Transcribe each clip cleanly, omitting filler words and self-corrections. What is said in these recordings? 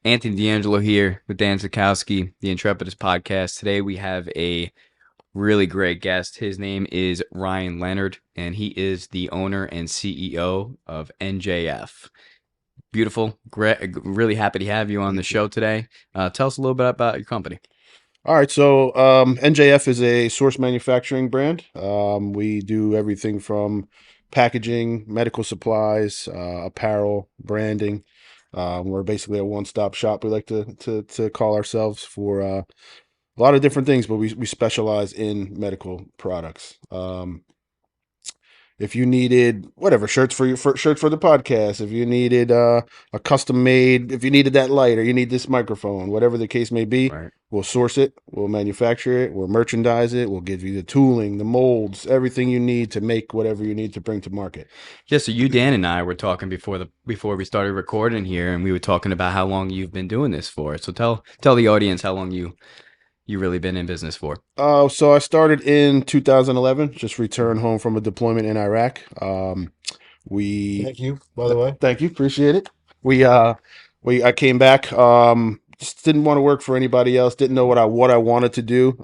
Anthony D'Angelo here with Dan Zakowski, the Intrepidus Podcast. Today we have a really great guest. His name is Ryan Leonard, and he is the owner and CEO of NJF. Beautiful. Great. Really happy to have you on the show today. Tell us a little bit about your company. All right, so NJF is a source manufacturing brand. We do everything from packaging, medical supplies, apparel, branding. We're basically a one-stop shop. We like to call ourselves for a lot of different things, but we specialize in medical products. If you needed whatever shirts for the podcast, if you needed a custom made, if you needed that light or you need this microphone, whatever the case may be, Right. we'll source it, we'll manufacture it, we'll merchandise it, we'll give you the tooling, the molds, everything you need to make whatever you need to bring to market. Yeah, so you, Dan, and I were talking before we started recording here, and we were talking about how long you've been doing this for. So tell the audience how long you really been in business for. So I started in 2011, just returned home from a deployment in Iraq. Thank you, by the way. Thank you, appreciate it. I came back. Just didn't want to work for anybody else. Didn't know what I wanted to do.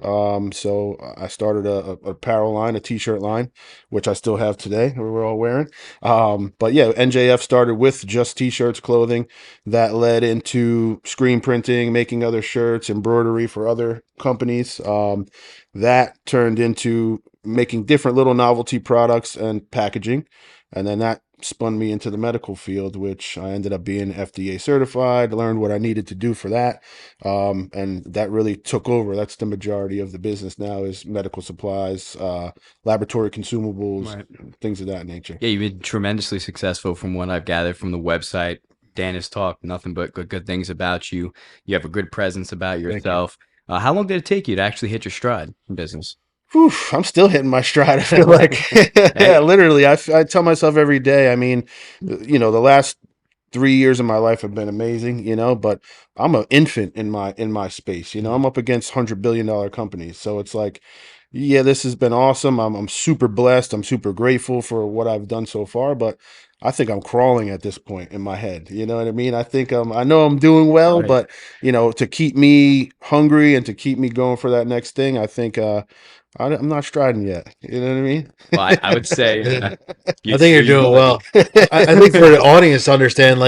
So I started a apparel line, a t-shirt line, which I still have today. We're all wearing. But yeah, NJF started with just t-shirts, clothing. That led into screen printing, making other shirts, embroidery for other companies. That turned into making different little novelty products and packaging, and then that spun me into the medical field, which I ended up being FDA certified, learned what I needed to do for that. And that really took over. That's the majority of the business now, is medical supplies, laboratory consumables, Right. things of that nature. Yeah, you've been tremendously successful from what I've gathered from the website. Dan has talked nothing but good things about you. You have a good presence about yourself. How long did it take you to actually hit your stride in business? Whew, I'm still hitting my stride. I feel like, yeah, literally. I tell myself every day. I mean, the last 3 years of my life have been amazing, but I'm an infant in my space. I'm up against $100 billion companies, so it's like, yeah, this has been awesome. I'm super blessed. I'm super grateful for what I've done so far, but I think I'm crawling at this point in my head. You know what I mean? I think I know I'm doing well, Right. but to keep me hungry and to keep me going for that next thing, I think I'm not striding yet. You know what I mean? Well, I would say I think you're doing well. I think for the audience to understand,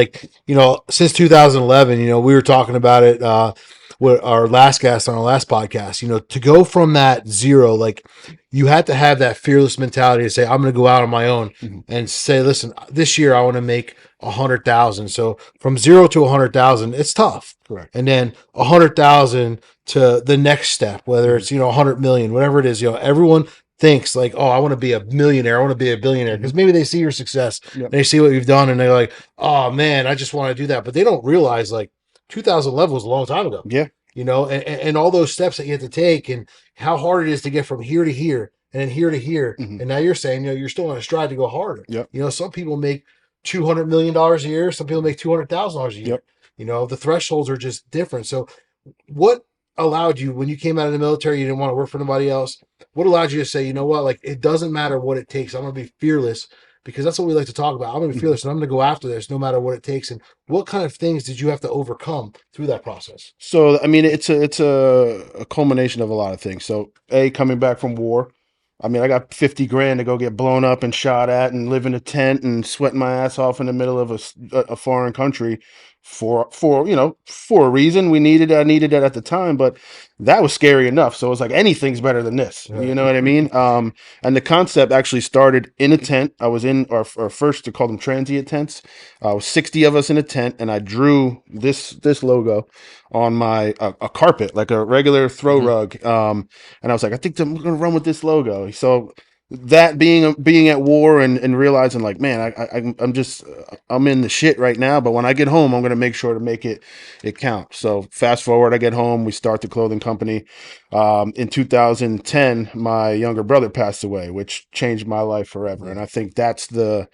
since 2011, we were talking about it with our last guest on our last podcast, to go from that zero, you had to have that fearless mentality to say, I'm going to go out on my own and say, listen, this year I want to make 100,000. So from 0 to 100,000, it's tough. Correct. And then 100,000 to the next step, whether it's, 100 million, whatever it is, everyone thinks like, oh, I want to be a millionaire. I want to be a billionaire, because maybe they see your success, Yep. they see what you've done, and they're like, oh man, I just want to do that. But they don't realize 2011 was a long time ago. Yeah. And all those steps that you have to take, and how hard it is to get from here to here and then here to here. Mhm. And now you're saying, you're still on a stride to go harder. Yep. Some people make $200 million a year. Some people make $200,000 a year. Yep. The thresholds are just different. So what allowed you, when you came out of the military, you didn't want to work for nobody else? What allowed you to say, it doesn't matter what it takes. I'm going to be fearless, because that's what we like to talk about. I'm going to be fearless, and I'm going to go after this no matter what it takes. And what kind of things did you have to overcome through that process? So, I mean, it's a culmination of a lot of things. So, coming back from war, I mean, I got 50 grand to go get blown up and shot at and live in a tent and sweating my ass off in the middle of a foreign country for a reason. I needed it at the time, but that was scary enough. So it's like, anything's better than this. Right. You know what I mean? And the concept actually started in a tent. I was in our first, to call them transient tents. I was 60 of us in a tent, and I drew this logo on my a carpet, like a regular throw rug. And I was like, I think I'm going to run with this logo. So that being at war and realizing, like, man, I'm in the shit right now, but when I get home, I'm going to make sure to make it count. So fast forward, I get home, we start the clothing company. In 2010, my younger brother passed away, which changed my life forever. And I think that's the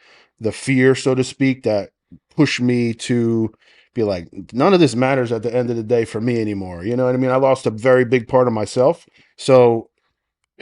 fear, so to speak, that pushed me to be like, none of this matters at the end of the day for me anymore. You know what I mean? I lost a very big part of myself. So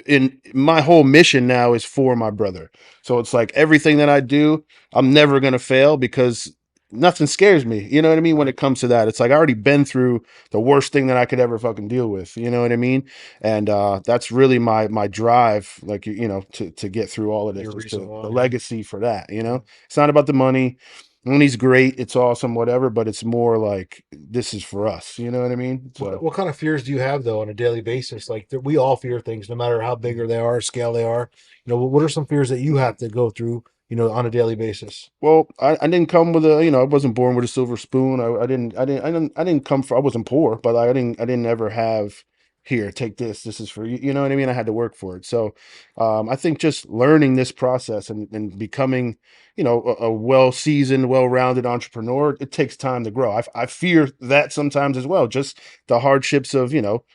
in my whole mission now is for my brother. So it's like, everything that I do, I'm never going to fail, because nothing scares me. You know what I mean? When it comes to that, it's like I already been through the worst thing that I could ever fucking deal with. You know what I mean? And that's really my drive, like to get through all of this, Your just reason the why. legacy for that. It's not about the money. Money's great, it's awesome, whatever, but it's more like this is for us. You know what I mean? So What kind of fears do you have though on a daily basis? Like we all fear things, no matter how big or they are, scale they are. What are some fears that you have to go through, on a daily basis? well, I didn't come with I wasn't born with a silver spoon. I didn't come from, I wasn't poor, but I didn't ever have, here, take this. This is for you. You know what I mean? I had to work for it. So, I think just learning this process and becoming, a well-seasoned, well-rounded entrepreneur, it takes time to grow. I fear that sometimes as well. Just the hardships of,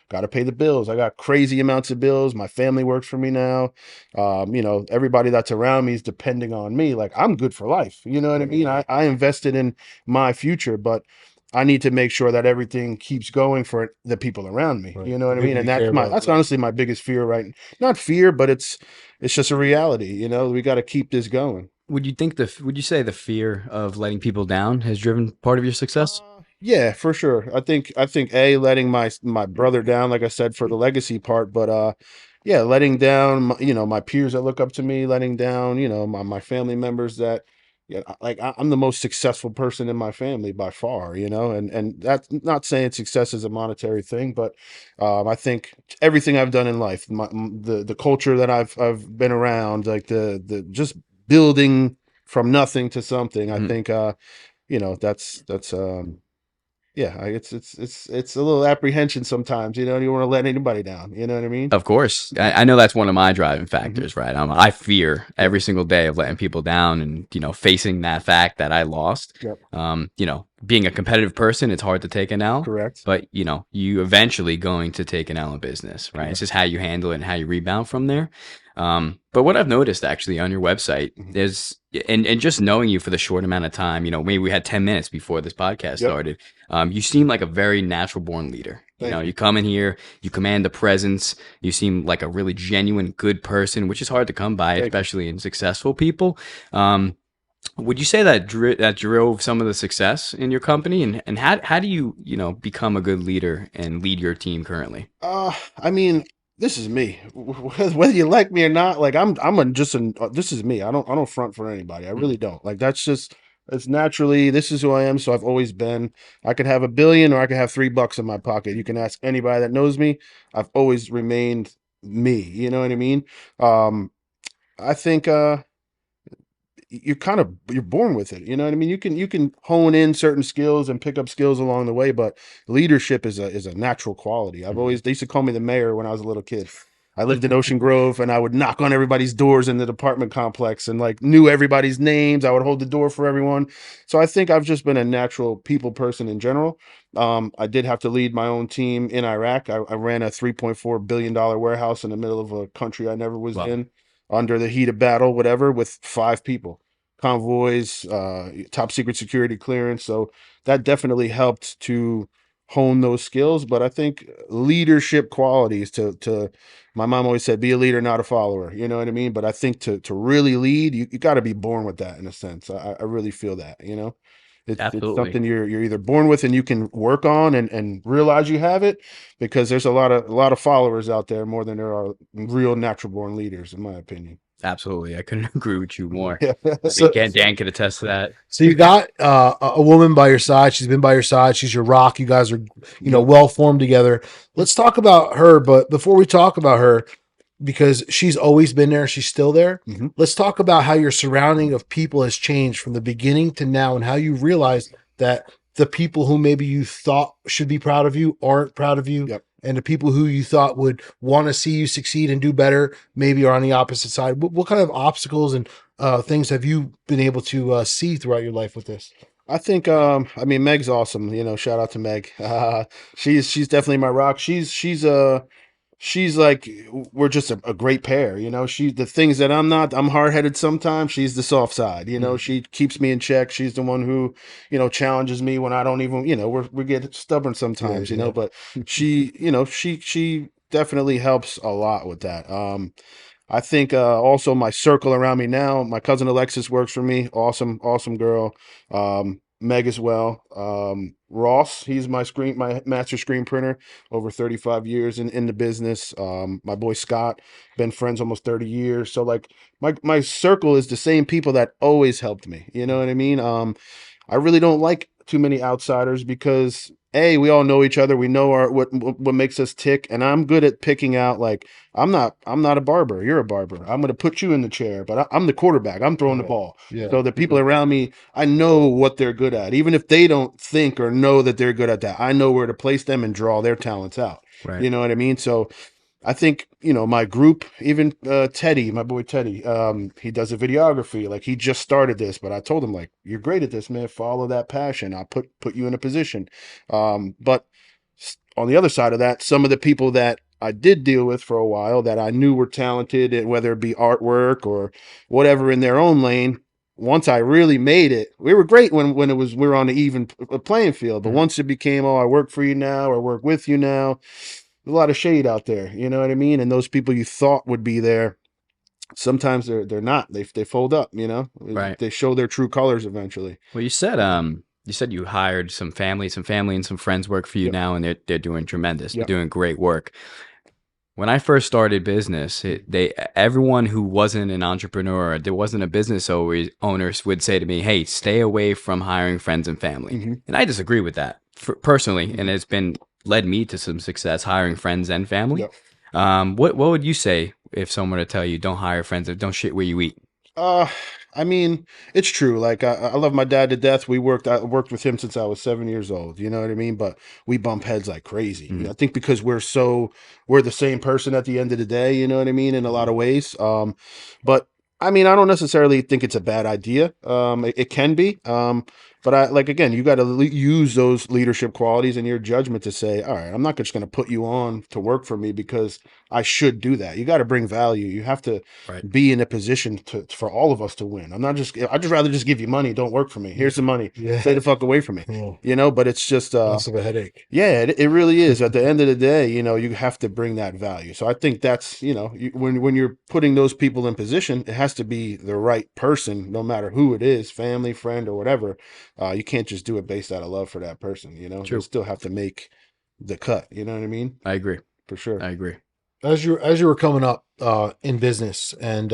got to pay the bills. I got crazy amounts of bills. My family works for me now. Everybody that's around me is depending on me. Like, I'm good for life. You know what I mean? I invested in my future, but I need to make sure that everything keeps going for the people around me. Right. You know what I People mean? And you care about. that's honestly my biggest fear, right? Not fear, but it's just a reality. We got to keep this going. Would you say the fear of letting people down has driven part of your success? Yeah, for sure. I think letting my brother down, like I said, for the legacy part, but yeah, letting down my peers that look up to me, letting down my family members that, yeah, like I'm the most successful person in my family by far, and that's not saying success is a monetary thing, but I think everything I've done in life, the culture that I've been around, like the just building from nothing to something, I Mhm. think that's yeah, it's a little apprehension sometimes. You don't want to let anybody down. You know what I mean? Of course. I know that's one of my driving Mhm. factors, right? I fear every single day of letting people down and, facing that fact that I lost. Yep. Being a competitive person, it's hard to take an L, Correct. but, you eventually going to take an L in business, right? It's Correct. just how you handle it and how you rebound from there. But what I've noticed actually on your website Mhm. is, and just knowing you for the short amount of time, maybe we had 10 minutes before this podcast Yep. started. You seem like a very natural born leader. Thank you. You come in here, you command the presence. You seem like a really genuine, good person, which is hard to come by, Thank you. especially in successful people. Would you say that that drove some of the success in your company, and how do you become a good leader and lead your team currently? I mean, this is me. Whether you like me or not, like this is me. I don't front for anybody. I really don't. Like it's naturally, this is who I am. So I've always been. I could have $1 billion or I could have $3 in my pocket. You can ask anybody that knows me. I've always remained me. You know what I mean? I think you're born with it. You know what I mean? You can hone in certain skills and pick up skills along the way, but leadership is a natural quality. They used to call me the mayor when I was a little kid. I lived in Ocean Grove and I would knock on everybody's doors in the apartment complex and like knew everybody's names. I would hold the door for everyone. So I think I've just been a natural people person in general. I did have to lead my own team in Iraq. I ran a $3.4 billion warehouse in the middle of a country I never was Well, in, under the heat of battle, whatever, with 5 people, convoys, top secret security clearance. So that definitely helped to hone those skills. But I think leadership qualities to my mom always said, be a leader, not a follower. You know what I mean? But I think to really lead, you got to be born with that in a sense. I really feel that. It's absolutely. something you're either born with and you can work on and realize you have it, because there's a lot of followers out there more than there are real natural born leaders, in my opinion. Absolutely. I couldn't agree with you more. Yeah. I So, think Dan could attest to that. so you got a woman by your side. She's been by your side. She's your rock. You guys are, well formed together. Let's talk about her. But before we talk about her, because she's always been there, she's still there. Mhm. Let's talk about how your surrounding of people has changed from the beginning to now, and how you realize that the people who maybe you thought should be proud of you aren't proud of you. Yep. And the people who you thought would want to see you succeed and do better maybe are on the opposite side. What kind of obstacles and things have you been able to see throughout your life with this? I think I mean, Meg's awesome. Shout out to Meg. She's definitely my rock. She's like, we're just a great pair. She, the things that I'm hard headed sometimes. She's the soft side. She keeps me in check. She's the one who challenges me when I don't even, we get stubborn sometimes. Yeah. But she definitely helps a lot with that. I think also my circle around me now, my cousin Alexis works for me. Awesome, awesome girl. Meg as well. Ross, he's my master screen printer, over 35 years in the business. My boy Scott, been friends almost 30 years. So like my circle is the same people that always helped me. You know what I mean? I really don't like too many outsiders because we all know each other. We know what makes us tick, and I'm good at picking out like I'm not a barber. You're a barber. I'm going to put you in the chair, but I'm the quarterback. I'm throwing the ball. Yeah. So the people around me, I know what they're good at, even if they don't think or know that they're good at that. I know where to place them and draw their talents out. Right. You know what I mean? So I think, my group, even Teddy, my boy Teddy, he does a videography. Like he just started this, but I told him like, you're great at this, man. Follow that passion. I'll put you in a position. But on the other side of that, some of the people that I did deal with for a while that I knew were talented, whether it be artwork or whatever in their own lane. Once I really made it, we were great when we were on the even playing field. But once it became, I work for you now or work with you now, a lot of shade out there, you know what I mean? And those people you thought would be there, sometimes they're not. They fold up, Right. They show their true colors eventually. Well, you said you hired some family and some friends work for you Yep. now, and they're doing tremendous. Yep. They're doing great work. When I first started business, everyone who wasn't an entrepreneur, or there wasn't a business owners would say to me, "Hey, stay away from hiring friends and family." Mhm. And I disagree with that personally, and it's led me to some success hiring friends and family. Yep. What would you say if someone were to tell you don't hire friends or don't shit where you eat? I mean, it's true. Like I love my dad to death. I worked with him since I was 7 years old. You know what I mean? But we bump heads like crazy. Mhm. I think because we're the same person at the end of the day. You know what I mean? In a lot of ways. But I mean, I don't necessarily think it's a bad idea. It can be. But again, you got to use those leadership qualities and your judgment to say, all right, I'm not just going to put you on to work for me because I should do that. You got to bring value. You have to Right. be in a position for all of us to win. I'd just rather just give you money. Don't work for me. Here's the money. Yeah. Stay the fuck away from me. Yeah. But it's just, Less of a headache. yeah, it really is. At the end of the day, you have to bring that value. So I think that's, when you're putting those people in position, it has to be the right person, no matter who it is, family, friend, or whatever. You can't just do it based out of love for that person. True. You still have to make the cut. You know what I mean? I agree. For sure. I agree. As you were coming up in business and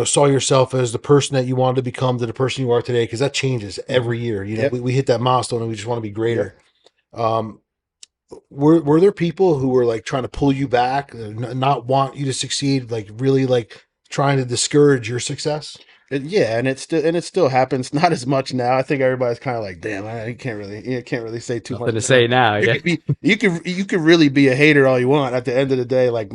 saw yourself as the person that you wanted to become to the person you are today, because that changes every year. Yep. We hit that milestone and we just want to be greater. Were there people who were like trying to pull you back, not want you to succeed, like really like trying to discourage your success? Yeah, and it still happens. Not as much now. I think everybody's kind of like, damn, you can't really say too much. Nothing to say now. Yeah. You could really be a hater all you want. At the end of the day, like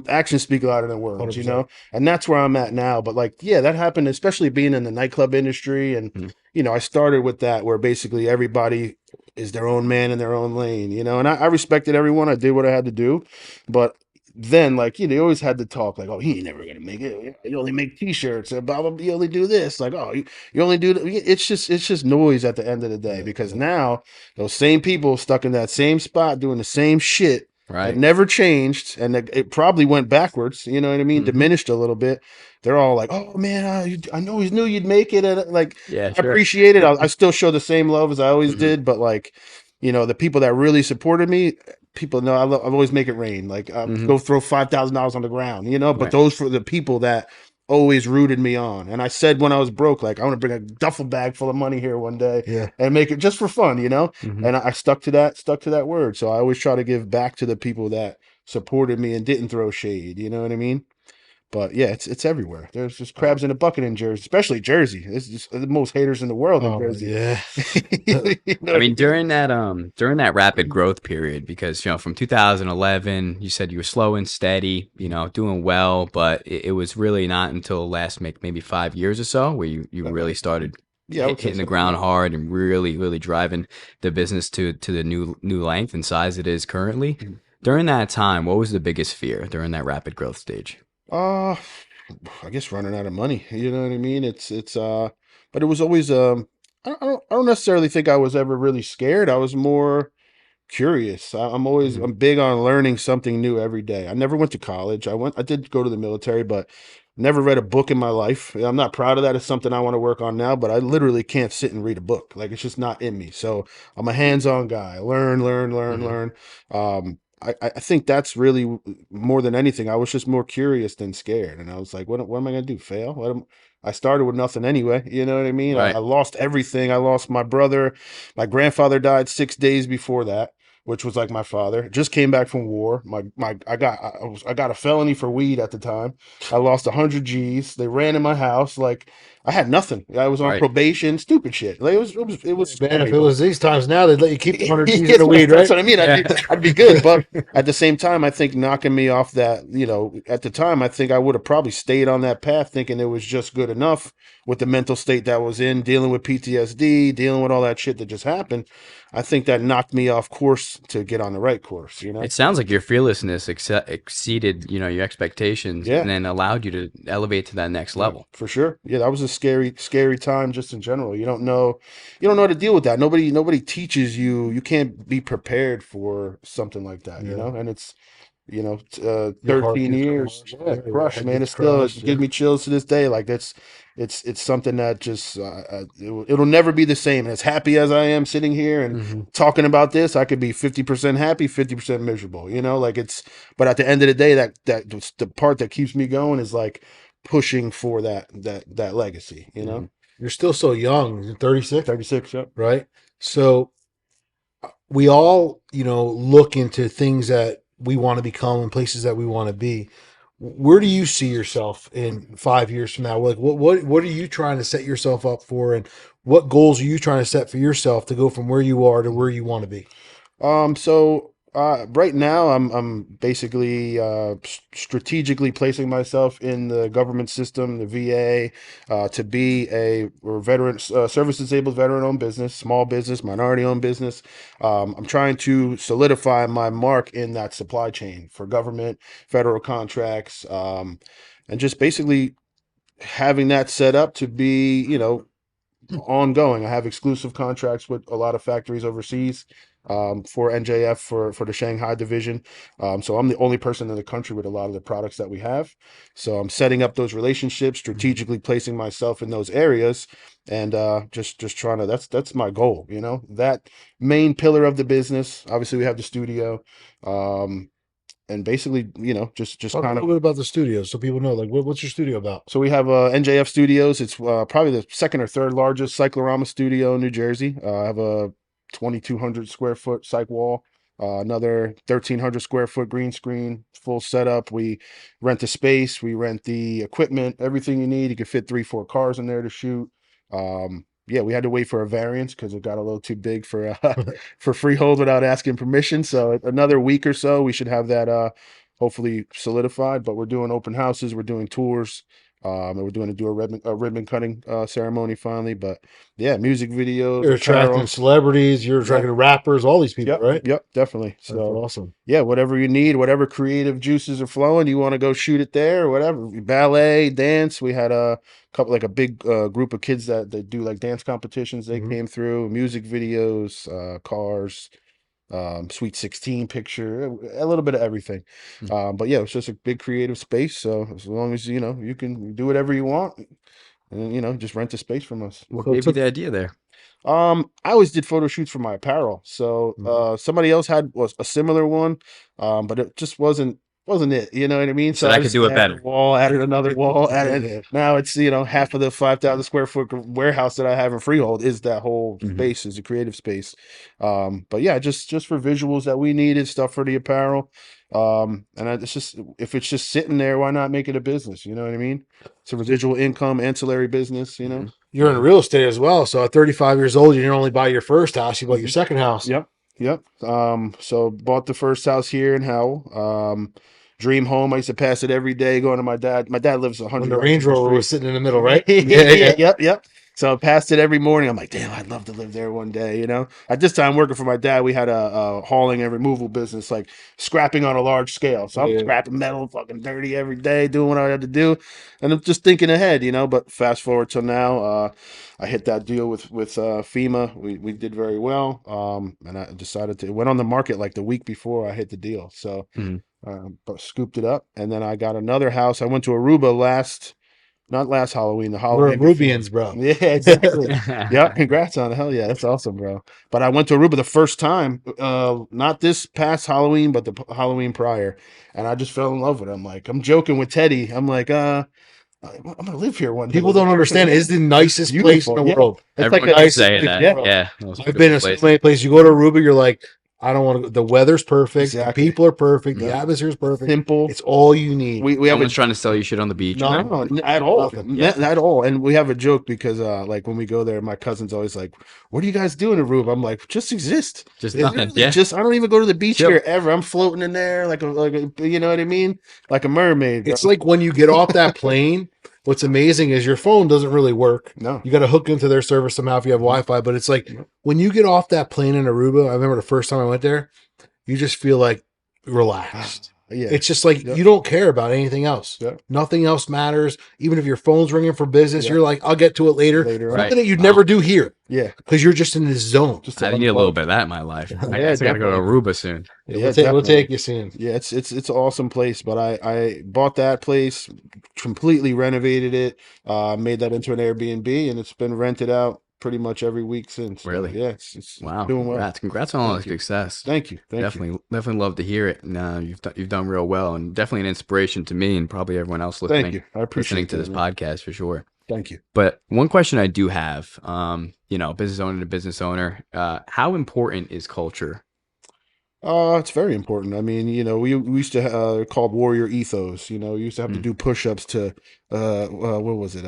actions speak louder than words, 100%. And that's where I'm at now. But that happened, especially being in the nightclub industry, and I started with that, where basically everybody is their own man in their own lane, and I respected everyone. I did what I had to do, but then you always had to talk like, oh, he ain't never gonna make it. You only make t-shirts and blah, blah, blah. You only do this. Like, oh, you only do it's just noise at the end of the day, because now those same people stuck in that same spot doing the same shit Right. that never changed, and it probably went backwards, you know what I mean? Diminished a little bit. They're all like, oh man, I know he knew you'd make it, and Yeah, I sure. appreciate it. I still show the same love as I always did, but the people that really supported me, people know I always make it rain. Go throw $5,000 on the ground, but Right. those were the people that always rooted me on. And I said when I was broke, like, I want to bring a duffel bag full of money here one day and make it just for fun, Mhm. And I stuck to that word. So I always try to give back to the people that supported me and didn't throw shade. You know what I mean? But yeah, it's everywhere. There's just crabs in a bucket in Jersey, especially Jersey. It's just the most haters in the world in Jersey. Yeah. I mean, during that rapid growth period, because from 2011, you said you were slow and steady, doing well, but it was really not until last maybe 5 years or so where you really started hitting the ground hard and really, really driving the business to the new length and size it is currently. During that time, what was the biggest fear during that rapid growth stage? I guess running out of money. You know what I mean? But it was always I don't necessarily think I was ever really scared. I was more curious. I'm big on learning something new every day. I never went to college. I did go to the military, but Never read a book in my life. I'm not proud of that. It's something I want to work on now, but I literally can't sit and read a book. Like, it's just not in me. So I'm a hands-on guy. Learn. I think that's really more than anything. I was just more curious than scared. And I was like, what am I going to do? Fail? I started with nothing anyway. You know what I mean? I Right. lost everything. I lost my brother. My grandfather died 6 days before that, which was like my father. Just came back from war. I got a felony for weed at the time. I lost 100 G's. They ran in my house. Like, I had nothing. I was on Right. probation. Stupid shit. Like, it was Man, if scary, it was these times now, they'd let you keep the 100 G's in yeah, the weed, that's right? what I mean. Yeah. I'd be good, but at the same time, I think knocking me off that, at the time, I think I would have probably stayed on that path, thinking it was just good enough with the mental state that I was in, dealing with PTSD, dealing with all that shit that just happened. I think that knocked me off course to get on the right course. It sounds like your fearlessness exceeded, your expectations, Yeah. and then allowed you to elevate to that next level. For sure. Yeah, that was a scary time just in general. You don't know how to deal with that. Nobody teaches you. You can't be prepared for something like that, Yeah. And it's, Your heart 13 gets years. crushed. Yeah, Yeah, your crushed, head man. gets It still crushed, gives me chills to this day. Like, it's something that just it'll never be the same. And as happy as I am sitting here and talking about this, I could be 50% happy, 50% miserable. Like, but at the end of the day, that the part that keeps me going is like pushing for that legacy. You're still so young. You're 36, 36. Yep. right? So we all, look into things that we want to become and places that we want to be. Where do you see yourself in 5 years from now? Like, what are you trying to set yourself up for, and what goals are you trying to set for yourself to go from where you are to where you want to be? So right now I'm basically strategically placing myself in the government system, the VA, to be we're veteran service disabled veteran owned business, small business, minority owned business. I'm trying to solidify my mark in that supply chain for government, federal contracts, and just basically having that set up to be, ongoing. I have exclusive contracts with a lot of factories overseas, for NJF for the Shanghai division. So I'm the only person in the country with a lot of the products that we have. So I'm setting up those relationships, strategically placing myself in those areas, and just trying to. That's my goal. That main pillar of the business. Obviously, we have the studio. And basically, just Talk a kind little of. bit about the studio so people know, like, what's your studio about? So we have NJF Studios. It's probably the second or third largest cyclorama studio in New Jersey. I have a 2,200 square foot cyc wall, another 1,300 square foot green screen, full setup. We rent the space, we rent the equipment, everything you need. You can fit 3-4 cars in there to shoot. Yeah, we had to wait for a variance because it got a little too big for for freehold without asking permission. So another week or so, we should have that hopefully solidified. But we're doing open houses, we're doing tours, and we're doing a ribbon cutting ceremony finally. But yeah, music videos, You're attracting apparel. celebrities, you're attracting rappers, all these people, Yep, right? yep, definitely. That's So awesome. yeah, whatever you need, whatever creative juices are flowing, you want to go shoot it there or whatever. Ballet, dance. We had a couple, like a big group of kids that do like dance competitions. They came through, music videos, cars, Sweet 16 picture, a little bit of everything. But yeah, it's just a big creative space. So as long as you can do whatever you want, and just rent the space from us. What So it gave you took- the idea there? I always did photo shoots for my apparel. So somebody else was a similar one, but it just wasn't it. You know what I mean? So I could just do it added better. a wall, added another wall, added. Now it's half of the 5,000 square foot warehouse that I have in Freehold is that whole space, is a creative space. But yeah, just for visuals that we needed, stuff for the apparel. It's just, if it's just sitting there, why not make it a business? You know what I mean? It's a residual income, ancillary business. You're in real estate as well. So at 35 years old, you didn't only buy your first house, you bought your second house. Yep. So bought the first house here in Howell. Dream home. I used to pass it every day going to my dad. My dad lives 100 When the yards Range up the Rover was street. sitting in the middle, right? Yep. So I passed it every morning. I'm like, damn, I'd love to live there one day. At this time working for my dad, we had a hauling and removal business, like scrapping on a large scale. So I'm scrapping metal, fucking dirty every day, doing what I had to do, and I'm just thinking ahead, But fast forward till now, I hit that deal with FEMA. We did very well, and I decided to. It went on the market like the week before I hit the deal. So but scooped it up. And then I got another house. I went to Aruba not last Halloween, the We're Halloween before. Rubians, bro. Yeah, exactly. Yeah, congrats on it. Hell yeah, that's awesome, bro. But I went to Aruba the first time, not this past Halloween, but the Halloween prior, and I just fell in love with it. I'm like, I'm joking with Teddy. I'm like, I'm gonna live here one day. People don't understand. It's the nicest place in the Yeah. world. It's Everyone like a keeps nice saying that. yeah. Yeah. I've been in so many places. You go to Aruba, you're like, I don't want to. The weather's perfect. Exactly. The people are perfect. The Yeah. atmosphere is perfect. simple. It's all you need. We have Someone's trying to sell you shit on the beach. No. No, at all. Nothing. Yeah. At all. And we have a joke because like when we go there, my cousin's always like, "What are you guys doing in Aruba?" I'm like, "Just exist. Just It's nothing. literally Yeah. just I don't even go to the beach Chill. here ever. I'm floating in there like a you know what I mean? Like a mermaid. Bro. It's like when you get off that plane, what's amazing is your phone doesn't really work. No. You got to hook into their service somehow if you have Wi-Fi. But it's like when you get off that plane in Aruba, I remember the first time I went there, you just feel like relaxed. Yeah. It's just like Yep. you don't care about anything else. Yep. Nothing else matters. Even if your phone's ringing for business, Yep. you're like, I'll get to it later. Later on. Right. Something that you'd never do here Yeah. because you're just in this zone. Just I need a little bit of that in my life. I Yeah, guess I gotta go to Aruba soon. Yeah, we'll definitely. take you soon. Yeah, it's an awesome place. But I bought that place, completely renovated it, made that into an Airbnb, and it's been rented out pretty much every week since. Really? Yeah, it's Wow. doing well. Congrats on all the Thank you. success. Thank you. Definitely love to hear it. No, you've done real well, and definitely an inspiration to me and probably everyone else listening. Thank you. I appreciate listening to this man. podcast for sure. Thank you. But one question I do have, business owner to business owner, how important is culture? It's very important. I mean, we used to called warrior ethos. We used to have to do push-ups to what was it?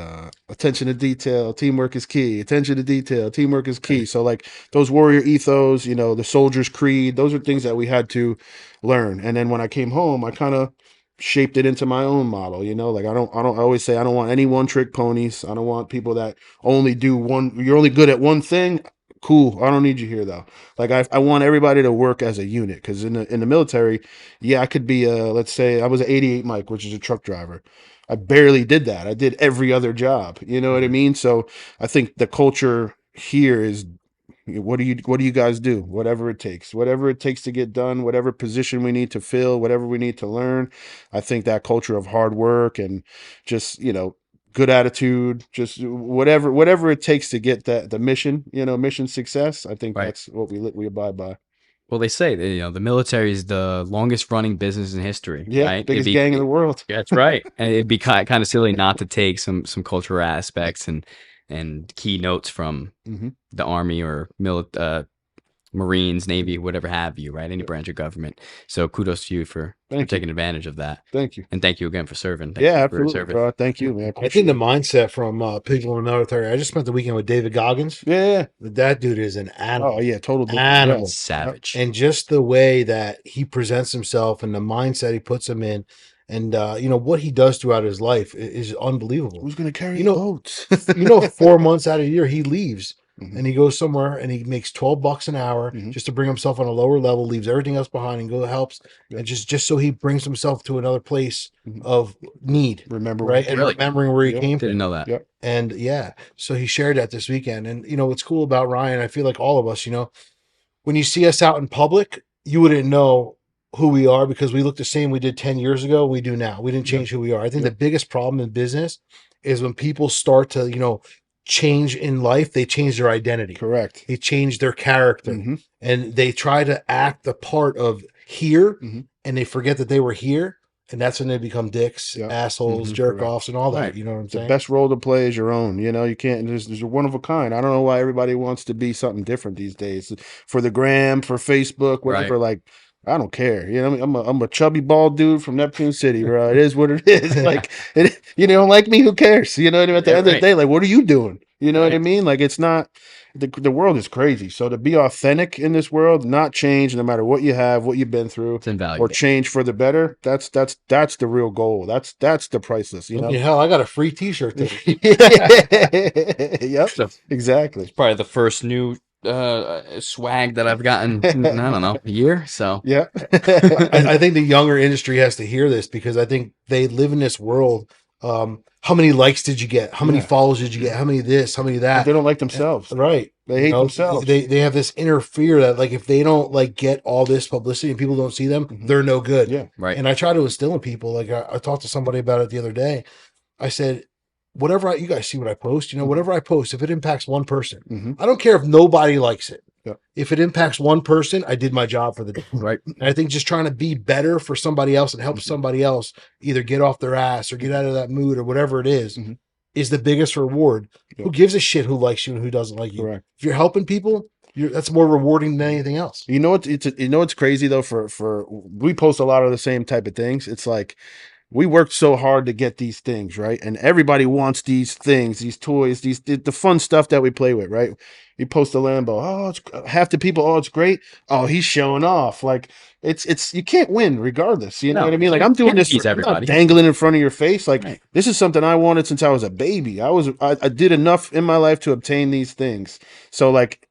Attention to detail, teamwork is key. Attention to detail, teamwork is key. So like those warrior ethos, the soldier's creed, those are things that we had to learn. And then when I came home, I kind of shaped it into my own model. Like I always say I don't want any one-trick ponies. I don't want people that only do one. You're only good at one thing. Cool. I don't need you here though. Like I want everybody to work as a unit because in the military, yeah, I could be let's say I was an 88 Mike, which is a truck driver. I barely did that. I did every other job. You know what I mean? So I think the culture here is what do you guys do? Whatever it takes to get done, whatever position we need to fill, whatever we need to learn. I think that culture of hard work and just, good attitude, just whatever it takes to get the mission, mission success. I think Right. that's what we abide by. Well, they say that, the military is the longest running business in history. Yeah, right? biggest gang in the world. That's right. And it'd be kind of silly not to take some cultural aspects and key notes from Mhm. the Army or Marines, Navy, whatever have you, right? Any branch of government. So kudos to you for Thank you. taking advantage of that. Thank you. And thank you again for serving. Thank Yeah, you for absolutely, serving. bro. Thank you, man. I think the mindset from people in the military. I just spent the weekend with David Goggins. Yeah. That dude is an animal. Oh yeah, total Animal. Savage. And just the way that he presents himself and the mindset he puts him in, and what he does throughout his life is unbelievable. Who's gonna carry You know- boats? 4 months out of the year he leaves Mhm. and he goes somewhere and he makes $12 an hour Mhm. just to bring himself on a lower level, leaves everything else behind and helps, Yeah. and just so he brings himself to another place Mhm. of need, Remember right? And Really? remembering where he Yep. came from. Didn't know that. Yep. And yeah, so he shared that this weekend. And what's cool about Ryan, I feel like all of us, when you see us out in public, you wouldn't know who we are because we look the same we did 10 years ago, we do now. We didn't change who we are. I think the biggest problem in business is when people start to, change in life, they change their identity. Correct. They change their character Mhm. and they try to act the part of here Mhm. and they forget that they were here. And that's when they become dicks, Yeah. assholes, Mhm. jerk Correct. offs, and all that. Right. You know what I'm The saying? best role to play is your own. You can't. There's one of a kind. I don't know why everybody wants to be something different these days. For the gram, for Facebook, whatever. Right. Like, I don't care. I'm a chubby bald dude from Neptune City, bro. It is what it is. Like, you don't like me? Who cares? You know what I mean? At the Yeah, end of the right. day, like, what are you doing? You know what I Right. mean? Like, it's not. The world is crazy. So to be authentic in this world, not change, no matter what you have, what you've been through, It's invaluable. or change for the better. That's the real goal. That's the priceless. Hell, I got a free T-shirt today. Yep. So, Exactly. probably the first new swag that I've gotten in, I don't know, a year. So Yeah. I think the younger industry has to hear this because I think they live in this world how many likes did you get? How many follows did you get? How many this? How many that? They don't like themselves. Right. They hate themselves. They have this inner fear that like if they don't like get all this publicity and people don't see them, they're no good. Yeah. Right. And I try to instill in people. Like I talked to somebody about it the other day. I said, you guys see what I post, whatever I post, if it impacts one person, I don't care if nobody likes it. Yeah. If it impacts one person, I did my job for the day. Right. And I think just trying to be better for somebody else and help somebody else either get off their ass or get out of that mood or whatever it is the biggest reward. Yeah. Who gives a shit who likes you and who doesn't like you? Correct. If you're helping people, that's more rewarding than anything else. You know what? It's crazy though. For we post a lot of the same type of things. It's like we worked so hard to get these things, right? And everybody wants these things, these toys, the fun stuff that we play with, right? You post a Lambo. Oh, it's half the people. Oh, it's great. Oh, he's showing off. Like it's you can't win regardless. You know what I mean? Like I'm doing this. I'm not dangling in front of your face. Like this is something I wanted since I was a baby. I did enough in my life to obtain these things. So like,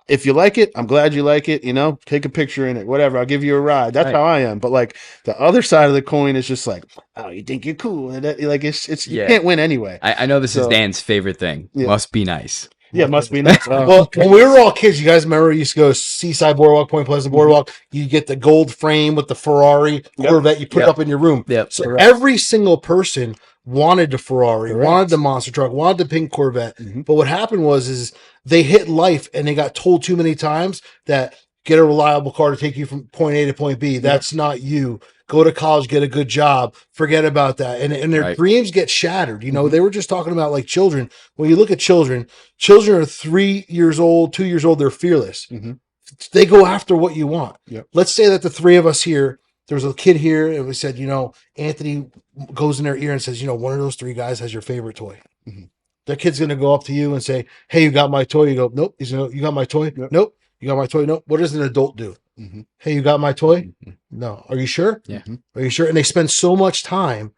if you like it, I'm glad you like it. Take a picture in it, whatever. I'll give you a ride. That's how I am. But like the other side of the coin is just like, oh, you think you're cool, and like it's you can't win anyway. I know this is Dan's favorite thing. Yeah. Must be nice. Yeah, must be nice. Well, when we were all kids, you guys remember we used to go Seaside Boardwalk, Point Pleasant Boardwalk. You get the gold frame with the Ferrari Corvette you put up in your room. Yep. So every single person wanted the Ferrari, wanted the monster truck, wanted the pink Corvette. But what happened was they hit life and they got told too many times that get a reliable car to take you from point A to point B. That's not you. Go to college, get a good job. Forget about that. And their dreams get shattered. They were just talking about like children. When you look at children are 3 years old, 2 years old. They're fearless. They go after what you want. Yep. Let's say that the three of us here, there was a kid here and we said, Anthony goes in their ear and says, one of those three guys has your favorite toy. That kid's going to go up to you and say, hey, you got my toy? You go, nope. He's going to, you got my toy? Yep. Nope. You got my toy? Nope. What does an adult do? Hey, you got my toy? No. Are you sure? Yeah. Are you sure? And they spend so much time,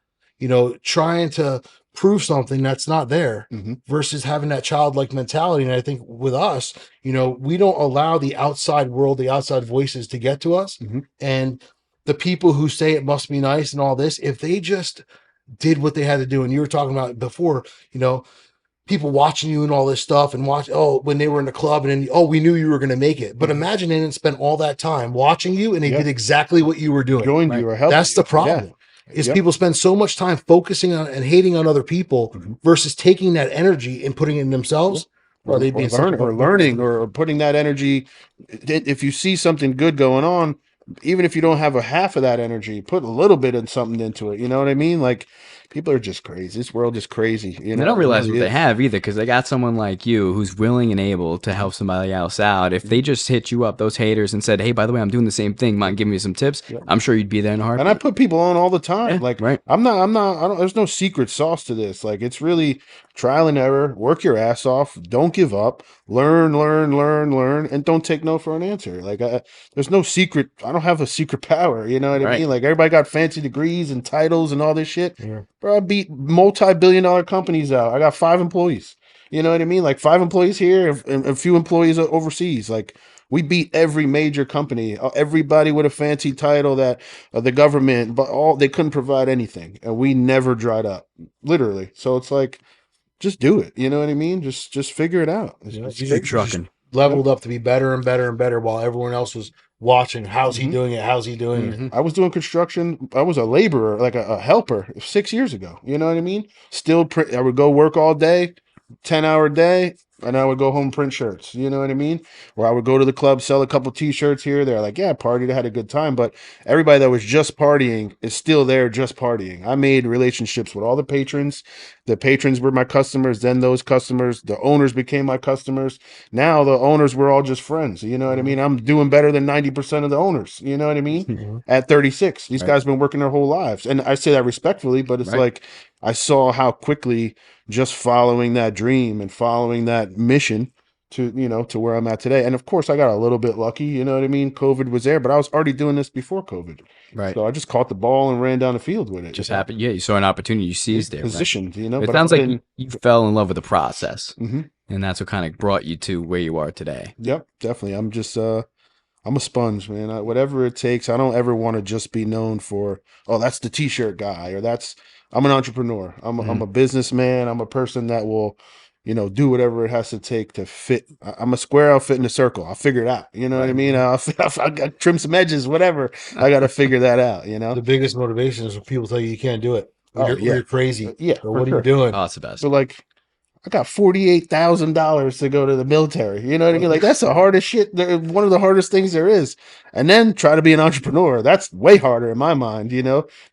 trying to prove something that's not there versus having that childlike mentality. And I think with us, we don't allow the outside world, the outside voices to get to us. And the people who say it must be nice and all this, if they just did what they had to do, and you were talking about before, people watching you and all this stuff and when they were in the club and then, we knew you were going to make it. But imagine they didn't spend all that time watching you and they did exactly what you were doing. Joined you or helped That's you. the problem. Is people spend so much time focusing on and hating on other people versus taking that energy and putting it in themselves. Or learning or putting that energy. If you see something good going on, even if you don't have a half of that energy, put a little bit of something into it. You know what I mean? Like people are just crazy. This world is crazy. They don't realize what they have either, because they got someone like you who's willing and able to help somebody else out. If they just hit you up, those haters, and said, hey, by the way, I'm doing the same thing, mind giving me some tips, I'm sure you'd be there in a heartbeat. And I put people on all the time. Right. There's no secret sauce to this. Like it's really trial and error, work your ass off, don't give up, learn, and don't take no for an answer. Like there's no secret. I don't have a secret power. You know what I mean? Like everybody got fancy degrees and titles and all this shit. Yeah. Bro, I beat multi-billion-dollar companies out. I got 5 employees. You know what I mean? Like 5 employees here and a few employees overseas. Like we beat every major company, everybody with a fancy title that the government, but they couldn't provide anything. And we never dried up, literally. So it's like, just do it. You know what I mean? Just figure it out. Just keep trucking. Leveled up to be better and better and better while everyone else was watching. How's he doing it? How's he doing it? I was doing construction. I was a laborer, like a helper 6 years ago. You know what I mean? Still, I would go work all day, 10-hour day, and I would go home and print shirts. You know what I mean? Or I would go to the club, sell a couple T-shirts here. They're like, yeah, partied, I had a good time. But everybody that was just partying is still there just partying. I made relationships with all the patrons. The patrons were my customers. Then those customers, the owners became my customers. Now the owners were all just friends. You know what I mean? I'm doing better than 90% of the owners. You know what I mean? At 36, these guys been working their whole lives. And I say that respectfully, but it's like I saw how quickly just following that dream and following that mission to where I'm at today. And of course I got a little bit lucky, you know what I mean? COVID was there, but I was already doing this before COVID. Right. So I just caught the ball and ran down the field with it. Just happened. Yeah. You saw an opportunity, you seized it. Positioned, It sounds like you fell in love with the process, and that's what kind of brought you to where you are today. Yep, definitely. I'm just, I'm a sponge, man. Whatever it takes. I don't ever want to just be known for, oh, that's the t-shirt guy, or I'm an entrepreneur. I'm a businessman. I'm a person that will, do whatever it has to take to fit. I'm a square, I'll fit in a circle. I'll figure it out. You know what I mean? I got trim some edges, whatever. I got to figure that out, The biggest motivation is when people tell you can't do it. Or you're crazy. Yeah. Or what are you doing? Oh, it's the best. So like, I got $48,000 to go to the military. You know what I mean? Like, that's the hardest shit. One of the hardest things there is. And then try to be an entrepreneur. That's way harder in my mind,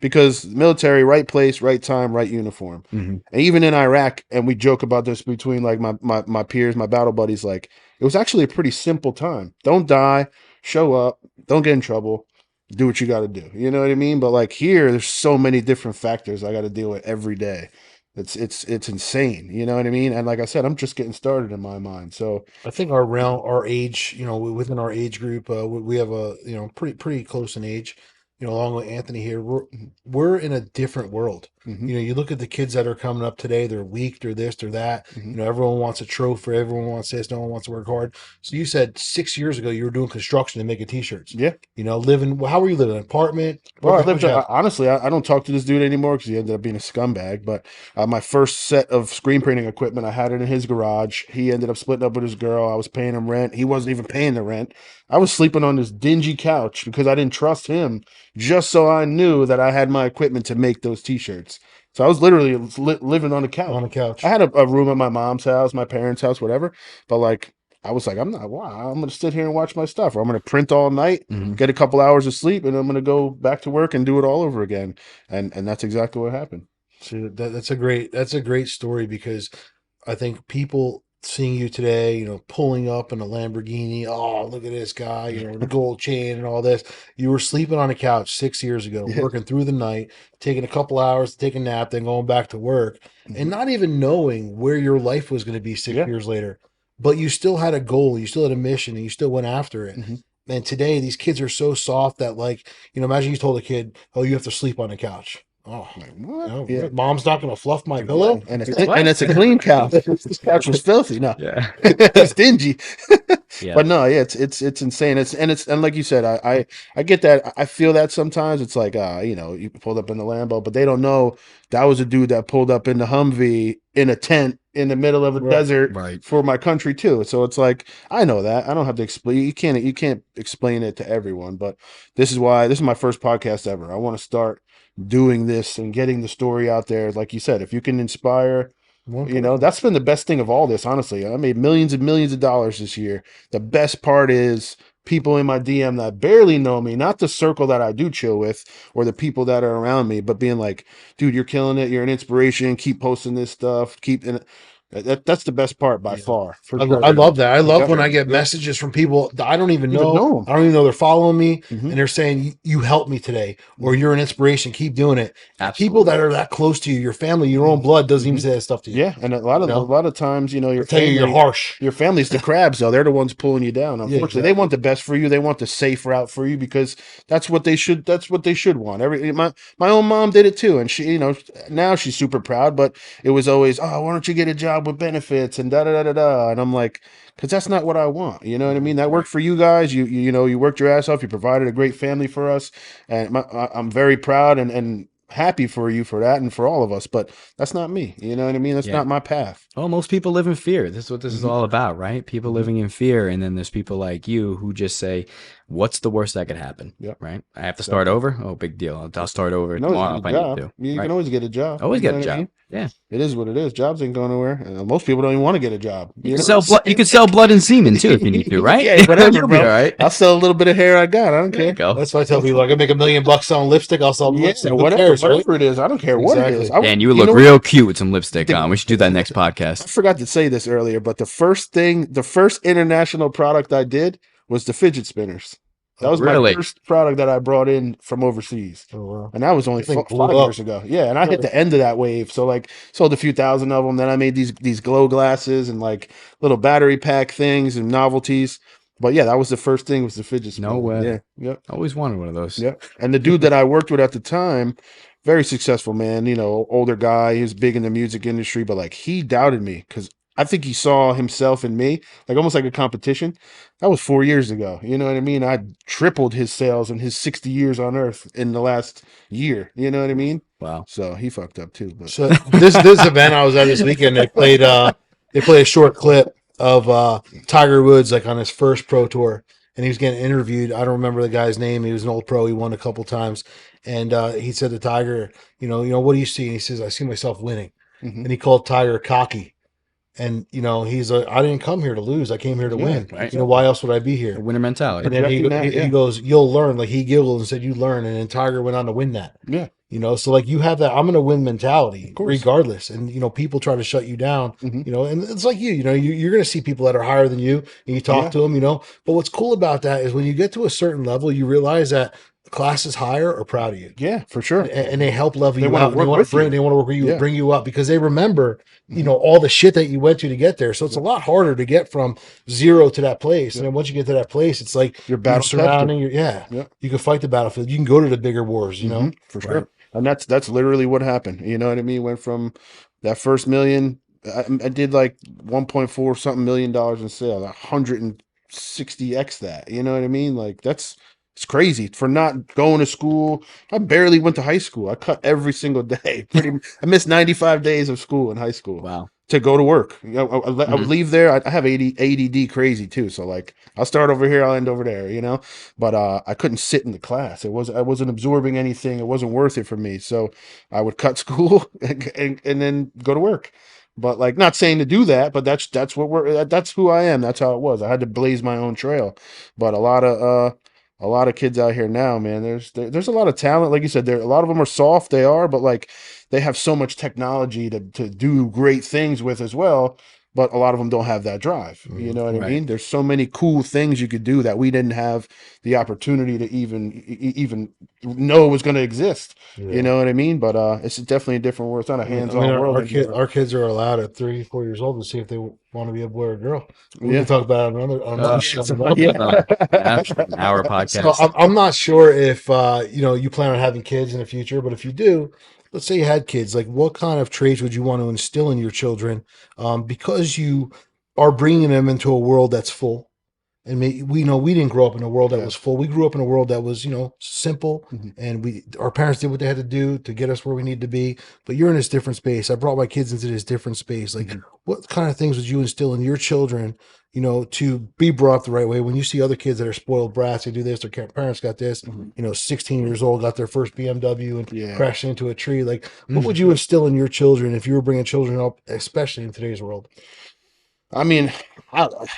because military, right place, right time, right uniform. Mm-hmm. And even in Iraq, and we joke about this between like my peers, my battle buddies, like it was actually a pretty simple time. Don't die, show up, don't get in trouble, do what you got to do. You know what I mean? But like here, there's so many different factors I got to deal with every day. It's insane, you know what I mean? And like I said, I'm just getting started in my mind. So I think our age, within our age group, we have a pretty close in age. Along with Anthony here, we're in a different world. mhm, You look at the kids that are coming up today. They're weak. They're this. They're that. mhm. Everyone wants a trophy. Everyone wants this. No one wants to work hard. So you said 6 years ago you were doing construction and making t-shirts. Yeah. Living. How were you living? An apartment? Well, What honestly, I don't talk to this dude anymore because he ended up being a scumbag. But my first set of screen printing equipment, I had it in his garage. He ended up splitting up with his girl. I was paying him rent. He wasn't even paying the rent. I was sleeping on this dingy couch because I didn't trust him, just so I knew that I had my equipment to make those t-shirts. So I was literally living on the couch. On a couch. I had a room at my mom's house, my parents' house, whatever. But like, I was like, I'm going to sit here and watch my stuff, or I'm going to print all night, Mhm. get a couple hours of sleep, and I'm going to go back to work and do it all over again. And that's exactly what happened. So that's a great story, because I think people seeing you today, pulling up in a Lamborghini, oh, look at this guy, the gold chain and all this. You were sleeping on a couch 6 years ago, Yeah. working through the night, taking a couple hours to take a nap, then going back to work, and not even knowing where your life was going to be 6 Yeah. years later. But you still had a goal, you still had a mission, and you still went after it. Mhm. And today, these kids are so soft that, like, imagine you told a kid, "Oh, you have to sleep on the couch." Oh, Like, what? Yeah. Mom's not going to fluff my pillow. And it's a clean couch. This couch was filthy. No, Yeah. it's dingy. Yeah. But no, yeah, it's insane. And like you said, I get that. I feel that sometimes. It's like you pulled up in the Lambo, but they don't know that was a dude that pulled up in the Humvee in a tent in the middle of a desert Right. for my country too. So it's like, I know that. I don't have to explain. You can't explain it to everyone. But this is my first podcast ever. I want to start doing this and getting the story out there. Like you said, if you can inspire, that's been the best thing of all this. Honestly, I made millions and millions of dollars this year. The best part is people in my DM that barely know me, not the circle that I do chill with or the people that are around me, but being like, dude, you're killing it. You're an inspiration. Keep posting this stuff. That's the best part by far. I love that. I love when I get Yeah. messages from people that I don't even know know. 'em. I don't even know they're following me, Mhm. and they're saying, "You helped me today," or "You're an inspiration. Keep doing it." Absolutely. People that are that close to you, your family, your own blood, doesn't even say that stuff to you. Yeah, and a lot of times, your They'll tell you you're family, harsh. your family's the crabs, though. They're the ones pulling you down. Unfortunately, exactly. they want the best for you. They want the safe route for you because that's what they should. That's what they should want. My own mom did it too, and she, now she's super proud. But it was always, oh, why don't you get a job with benefits and da da da da da. And I'm like, because that's not what I want. You know what I mean? That worked for you guys. You worked your ass off. You provided a great family for us, and I'm very proud and happy for you for that and for all of us. But that's not me. You know what I mean? That's Yeah. not my path. Well, most people live in fear. This is what this is all about, right? People living in fear. And then there's people like you who just say, what's the worst that could happen? Yep. Right? I have to start over? Oh, big deal. I'll start over You can always tomorrow if get I a need job. to. You right? can always get a job. Always You get know a what I job. mean? Yeah. It is what it is. Jobs ain't going nowhere. And most people don't even want to get a job. You can sell blood. You can sell blood and semen too if you need to, right? Yeah, whatever, You'll be bro. all right. I'll sell a little bit of hair I got. I don't There you care. go. That's why I tell people, I can make $1 million selling lipstick. I'll sell Yeah, lipstick. Who whatever, cares, right? whatever it is. I don't care what it is. Exactly. Dan, you look know real cute with some lipstick The- on. We should do that next I podcast. forgot to say this earlier, but the first international product I did was the fidget spinners. That was Really? my first product that I brought in from overseas. Oh, wow. And that was only That thing 5 blew up. years ago. Yeah, and I hit the end of that wave. So like sold a few thousand of them. Then I made these glow glasses and like little battery pack things and novelties. But yeah, that was the first thing was the fidget spinner. No way. Yeah, yep. I always wanted one of those. Yep. And the dude that I worked with at the time, very successful man, older guy, he was big in the music industry, but like he doubted me because I think he saw himself in me, like almost like a competition. That was 4 years ago. You know what I mean? I tripled his sales in his 60 years on Earth in the last year. You know what I mean? Wow. So he fucked up too. But So this event I was at this weekend, they played a short clip of Tiger Woods like on his first pro tour, and he was getting interviewed. I don't remember the guy's name. He was an old pro. He won a couple times, and he said to Tiger, what do you see? And he says, I see myself winning. Mhm. And he called Tiger cocky. And he's like, I didn't come here to lose. I came here to Yeah, win. right. Why else would I be The here? winner mentality. And then he Projecting that, yeah. goes, you'll learn. Like he giggled and said, you learn. And then Tiger went on to win that. Yeah. So like you have that I'm going to win mentality Of course. regardless. And, people try to shut you down, Mhm. and it's like you're going to see people that are higher than you and you talk Yeah. to them, but what's cool about that is when you get to a certain level, you realize that the classes higher are proud of you. Yeah, for sure. And they help level They you wanna out. work with you. They want to work with you, Yeah. bring you up because they remember, Mhm. all the shit that you went to get there. So it's a lot harder to get from zero to that place. Yeah. And then once you get to that place, it's like Your battle surrounding tested. you can fight the battlefield. You can go to the bigger wars, Mhm, for sure. Right. And that's literally what happened. You know what I mean? Went from that first million. I did like 1.4 something million dollars in sales, 160x that. You know what I mean? Like it's crazy for not going to school. I barely went to high school. I cut every single day. I missed 95 days of school in high school. Wow. To go to work. I would Mhm. leave there. I have ADD crazy too. So like I'll start over here, I'll end over there, but I couldn't sit in the class. I wasn't absorbing anything. It wasn't worth it for me. So I would cut school and then go to work. But like not saying to do that, but that's that's who I am. That's how it was. I had to blaze my own trail. But a lot of kids out here now, man, there's a lot of talent. Like you said, a lot of them are soft, they are, but like they have so much technology to do great things with as well. But a lot of them don't have that drive. You know what I Right. mean? There's so many cool things you could do that we didn't have the opportunity to even know was going to exist. You know what I mean? But it's definitely a different world. It's not a hands-on world anymore. our kids are allowed at 3, 4 years old to see if they want to be a boy or a girl. We Yeah. can talk about it on another show. Yeah. An hour podcast. So I'm not sure if you plan on having kids in the future, but if you do, let's say you had kids, like what kind of traits would you want to instill in your children? Because you are bringing them into a world that's full. And we didn't grow up in a world that Yeah. was full. We grew up in a world that was, simple, Mhm. and our parents did what they had to do to get us where we need to be. But you're in this different space. I brought my kids into this different space. Like, Mhm. what kind of things would you instill in your children, to be brought up the right way? When you see other kids that are spoiled brats, they do this, their parents got this, Mhm. 16 years old, got their first BMW and Yeah. crashed into a tree. Like, what would you instill in your children if you were bringing children up, especially in today's world? I mean,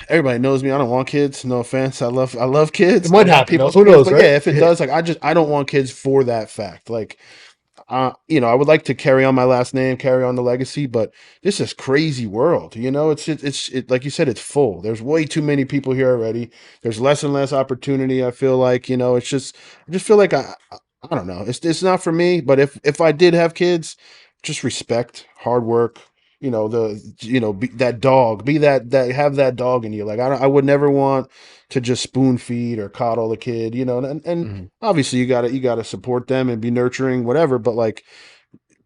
everybody knows me. I don't want kids. No offense. I love kids. It might I love happen, people's though. Who kids, knows, but right? yeah, if it does, like I don't want kids for that fact. Like, I would like to carry on my last name, carry on the legacy, but this is crazy world. It's like you said, it's full. There's way too many people here already. There's less and less opportunity. I feel like I just feel like I don't know. It's not for me. But if I did have kids, just respect, hard work. Be that dog, be that have that dog in you. Like I would never want to just spoon feed or coddle the kid, and Mhm. obviously you gotta support them and be nurturing, whatever. But like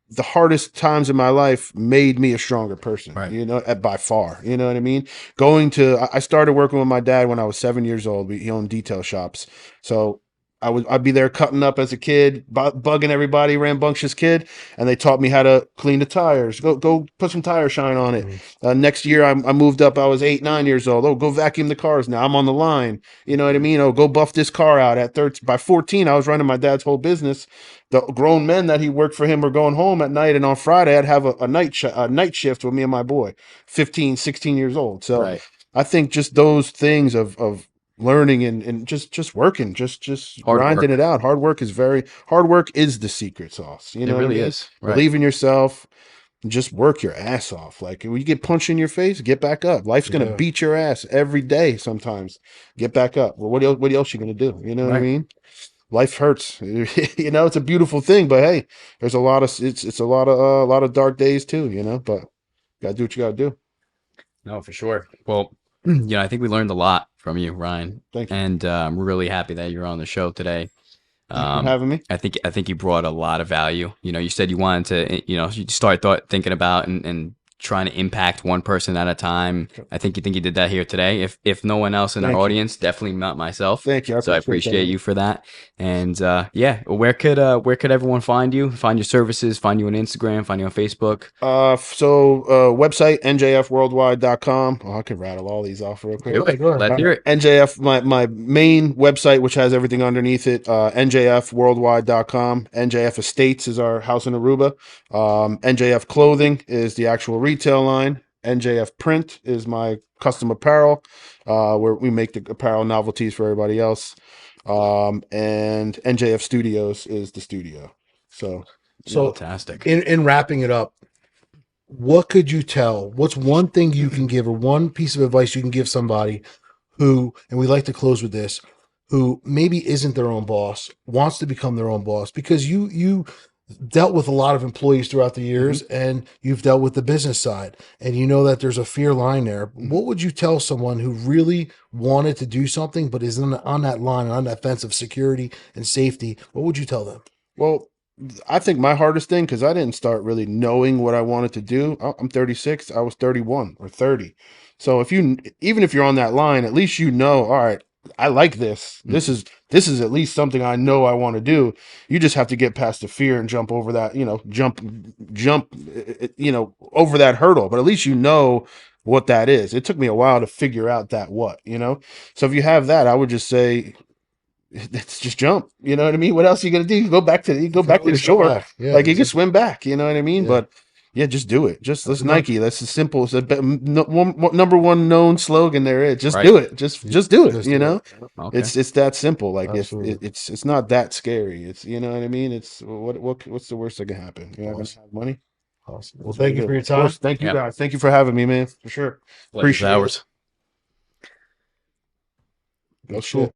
the hardest times in my life made me a stronger person, Right. by far. You know what I mean? I started working with my dad when I was 7 years old. He owned detail shops. So I'd be there cutting up as a kid, bugging everybody, rambunctious kid. And they taught me how to clean the tires. Go put some tire shine on it. Next year I moved up. I was 8, 9 years old. Oh, go vacuum the cars. Now I'm on the line. You know what I mean? Oh, go buff this car out at 13. By 14, I was running my dad's whole business. The grown men that he worked for him were going home at night, and on Friday I'd have a night shift with me and my boy, 15, 16 years old. So Right. I think just those things of learning and just working, just Hard grinding work. it out. Hard work is the secret sauce. You It know what I really mean? is. Right. Believe in yourself. Just work your ass off. Like when you get punched in your face, get back up. Life's gonna Yeah. beat your ass every day. Sometimes get back up. Well, what else you gonna do? You know what I Right. mean? Life hurts. It's a beautiful thing, but hey, there's a lot of it's a lot of dark days too. But gotta do what you gotta do. No, for sure. Well, I think we learned a lot from you, Ryan, Thank you. and I'm really happy that you're on the show today. Thank you for having me. I think you brought a lot of value. You said you wanted to, you start thinking about and trying to impact one person at a time. I think you did that here today. If no one else in our audience, definitely not myself. Thank you. I appreciate you for that. And where could everyone find you? Find your services, find you on Instagram, find you on Facebook? Website njfworldwide.com. Oh, I could rattle all these off real quick. Let's hear it. NJF, my main website, which has everything underneath it, njfworldwide.com. NJF Estates is our house in Aruba. NJF Clothing is the actual retail line. NJF Print is my custom apparel, where we make the apparel novelties for everybody else. And NJF Studios is the studio. So fantastic. In wrapping it up, what could you tell? What's one thing you can give, or one piece of advice you can give somebody who, and we like to close with this, who maybe isn't their own boss, wants to become their own boss? Because you dealt with a lot of employees throughout the years, and you've dealt with the business side, and you know that there's a fear line there. What would you tell someone who really wanted to do something but is on that line, on that fence of security and safety? What would you tell them? Well, I think my hardest thing, because I didn't start really knowing what I wanted to do. I'm 36. I was 31 or 30. So even if you're on that line, at least you know, all right, I like this. This is at least something I know I want to do. You just have to get past the fear and jump over that, jump, over that hurdle. But at least you know what that is. It took me a while to figure out that what. So if you have that, I would just say, it's just jump. You know what I mean? What else are you gonna do? You go back to the shore. Yeah, like you can swim back. You know what I mean? Yeah. But yeah, just do it. Let's Nike. That's as simple as number one known slogan there is. Just do it. Just do it. Okay. It's that simple. Like it's not that scary. It's you know what I mean. It's what's the worst that can happen? You're not gonna have money. Awesome. Well, thank you for your time. Thank you guys. Thank you for having me, man. For sure. Appreciate it. No shit.